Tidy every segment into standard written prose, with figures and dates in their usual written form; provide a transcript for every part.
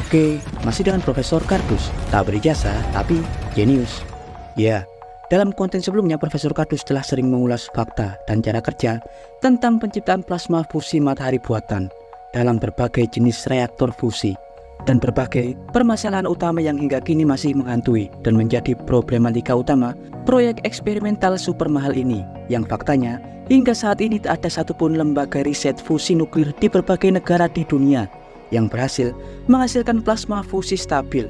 Oke, masih dengan Profesor Kardus, tak berijazah tapi jenius. Ya, dalam konten sebelumnya Profesor Kardus telah sering mengulas fakta dan cara kerja tentang penciptaan plasma fusi matahari buatan dalam berbagai jenis reaktor fusi dan berbagai permasalahan utama yang hingga kini masih menghantui dan menjadi problematika utama proyek eksperimental super mahal ini, yang faktanya hingga saat ini tak ada satupun lembaga riset fusi nuklir di berbagai negara di dunia yang berhasil menghasilkan plasma fusi stabil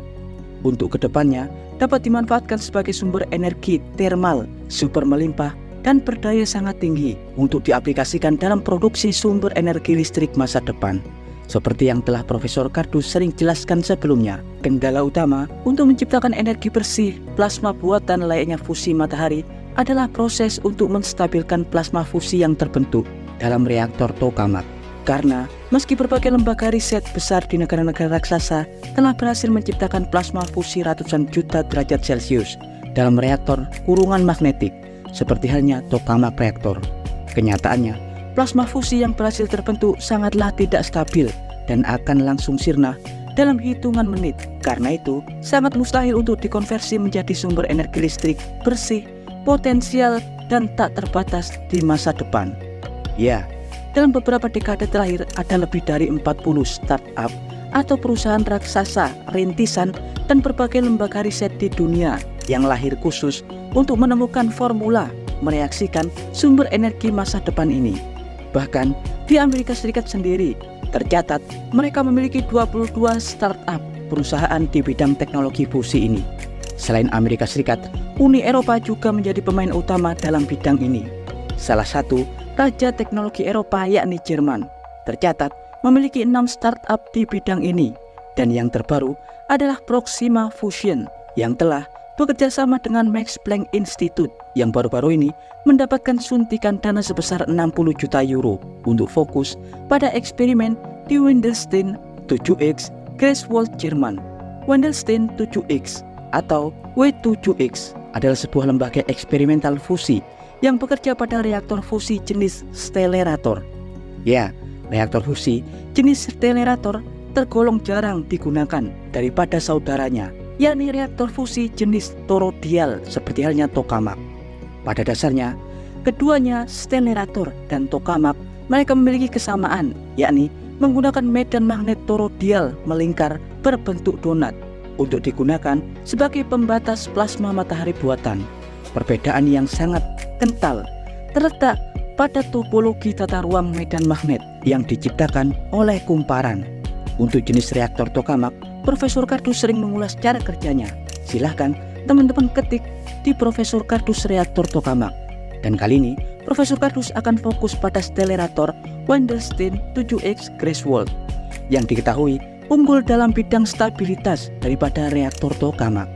untuk kedepannya dapat dimanfaatkan sebagai sumber energi termal super melimpah dan berdaya sangat tinggi untuk diaplikasikan dalam produksi sumber energi listrik masa depan. Seperti yang telah Profesor Kardus sering jelaskan sebelumnya, kendala utama untuk menciptakan energi bersih plasma buatan layaknya fusi matahari adalah proses untuk menstabilkan plasma fusi yang terbentuk dalam reaktor tokamak. Karena meski berbagai lembaga riset besar di negara-negara raksasa telah berhasil menciptakan plasma fusi ratusan juta derajat Celcius dalam reaktor kurungan magnetik seperti halnya tokamak reaktor, kenyataannya plasma fusi yang berhasil terbentuk sangatlah tidak stabil dan akan langsung sirna dalam hitungan menit. Karena itu sangat mustahil untuk dikonversi menjadi sumber energi listrik bersih, potensial, dan tak terbatas di masa depan. Ya, dalam beberapa dekade terakhir ada lebih dari 40 startup atau perusahaan raksasa, rintisan, dan berbagai lembaga riset di dunia yang lahir khusus untuk menemukan formula mereaksikan sumber energi masa depan ini. Bahkan di Amerika Serikat sendiri tercatat mereka memiliki 22 startup perusahaan di bidang teknologi fusi ini. Selain Amerika Serikat, Uni Eropa juga menjadi pemain utama dalam bidang ini. Salah satu raja teknologi Eropa yakni Jerman tercatat memiliki 6 startup di bidang ini, dan yang terbaru adalah Proxima Fusion yang telah bekerja sama dengan Max Planck Institute yang baru-baru ini mendapatkan suntikan dana sebesar 60 juta euro untuk fokus pada eksperimen di Wendelstein 7X, Greifswald, Jerman. Wendelstein 7X atau W7X adalah sebuah lembaga eksperimental fusi yang bekerja pada reaktor fusi jenis stellarator. Ya, reaktor fusi jenis stellarator tergolong jarang digunakan daripada saudaranya, yakni reaktor fusi jenis toroidal seperti halnya tokamak. Pada dasarnya, keduanya stellarator dan tokamak mereka memiliki kesamaan, yakni menggunakan medan magnet toroidal melingkar berbentuk donat untuk digunakan sebagai pembatas plasma matahari buatan. Perbedaan yang sangat kental terletak pada topologi tata ruang medan magnet yang diciptakan oleh kumparan. Untuk jenis reaktor tokamak, Profesor Kardus sering mengulas cara kerjanya. Silahkan teman-teman ketik di Profesor Kardus reaktor tokamak. Dan kali ini Profesor Kardus akan fokus pada stellarator Wendelstein 7X Greifswald yang diketahui unggul dalam bidang stabilitas daripada reaktor tokamak.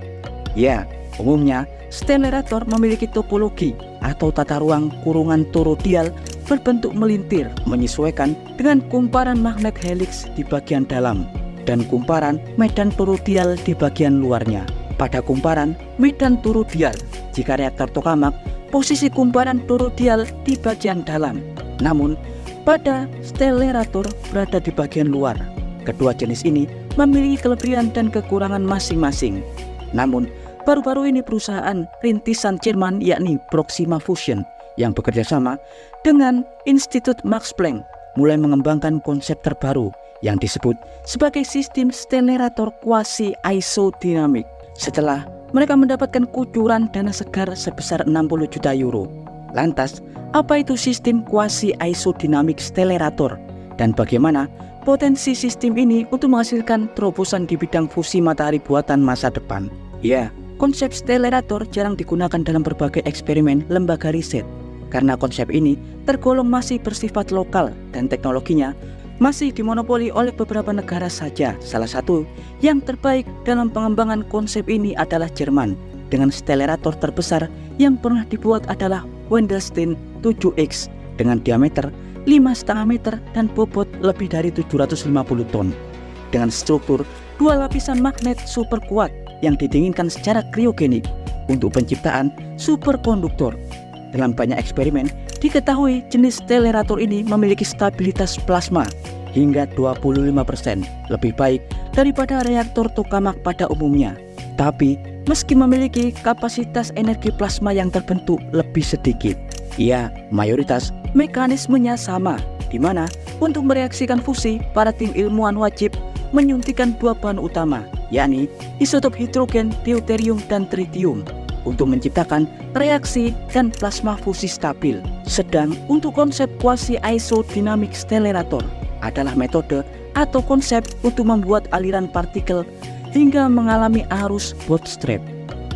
Ya, umumnya stellarator memiliki topologi atau tata ruang kurungan toroidal berbentuk melintir menyesuaikan dengan kumparan magnet helix di bagian dalam dan kumparan medan toroidal di bagian luarnya. Pada kumparan medan toroidal, jika reaktor tokamak, posisi kumparan toroidal di bagian dalam, namun pada stellarator berada di bagian luar. Kedua jenis ini memiliki kelebihan dan kekurangan masing-masing. Namun baru-baru ini perusahaan rintisan Jerman yakni Proxima Fusion yang bekerja sama dengan Institut Max Planck mulai mengembangkan konsep terbaru yang disebut sebagai sistem stellarator quasi isodinamik setelah mereka mendapatkan kucuran dana segar sebesar 60 juta euro. Lantas, apa itu sistem quasi isodinamik stellarator dan bagaimana potensi sistem ini untuk menghasilkan terobosan di bidang fusi matahari buatan masa depan? Ya, konsep stellarator jarang digunakan dalam berbagai eksperimen lembaga riset karena konsep ini tergolong masih bersifat lokal dan teknologinya masih dimonopoli oleh beberapa negara saja. Salah satu yang terbaik dalam pengembangan konsep ini adalah Jerman dengan stellarator terbesar yang pernah dibuat adalah Wendelstein 7X dengan diameter 5,5 meter dan bobot lebih dari 750 ton dengan struktur dua lapisan magnet super kuat yang didinginkan secara kriogenik untuk penciptaan superkonduktor. Dalam banyak eksperimen, diketahui jenis stellarator ini memiliki stabilitas plasma hingga 25% lebih baik daripada reaktor tokamak pada umumnya. Tapi, meski memiliki kapasitas energi plasma yang terbentuk lebih sedikit, ya, mayoritas mekanismenya sama, di mana untuk mereaksikan fusi, para tim ilmuwan wajib menyuntikkan dua bahan utama, yakni isotop hidrogen, deuterium, dan tritium, untuk menciptakan reaksi dan plasma fusi stabil. Sedang untuk konsep quasi-isodynamic stellarator adalah metode atau konsep untuk membuat aliran partikel hingga mengalami arus bootstrap.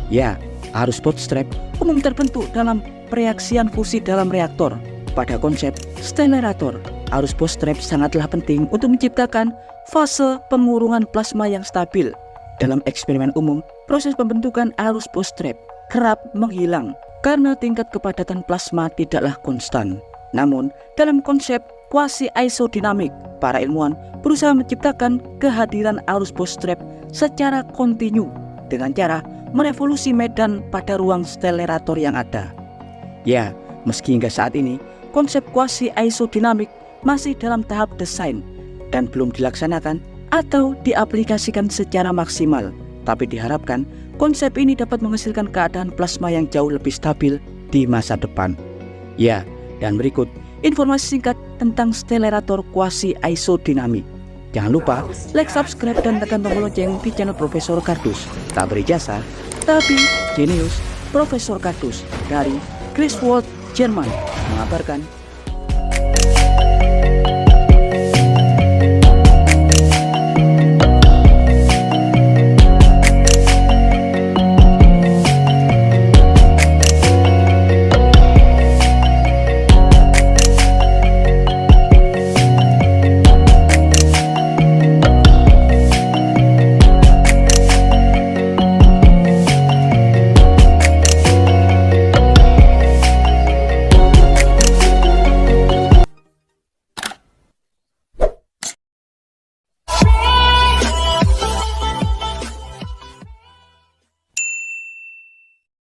Ya, arus bootstrap umum terbentuk dalam pereaksian fusi dalam reaktor. Pada konsep stellarator, arus bootstrap sangatlah penting untuk menciptakan fase pengurungan plasma yang stabil. Dalam eksperimen umum, proses pembentukan arus bootstrap kerap menghilang karena tingkat kepadatan plasma tidaklah konstan. Namun, dalam konsep quasi-isodynamic, para ilmuwan berusaha menciptakan kehadiran arus bootstrap secara kontinu dengan cara merevolusi medan pada ruang stellarator yang ada. Ya, meski hingga saat ini konsep quasi-isodynamic masih dalam tahap desain dan belum dilaksanakan atau diaplikasikan secara maksimal, tapi diharapkan konsep ini dapat menghasilkan keadaan plasma yang jauh lebih stabil di masa depan. Ya, dan berikut informasi singkat tentang stellarator quasi-isodynamic. Jangan lupa like, subscribe, dan tekan tombol lonceng di channel Profesor Kardus. Tak berijasa, tapi jenius. Profesor Kardus dari Greifswald, Jerman mengabarkan.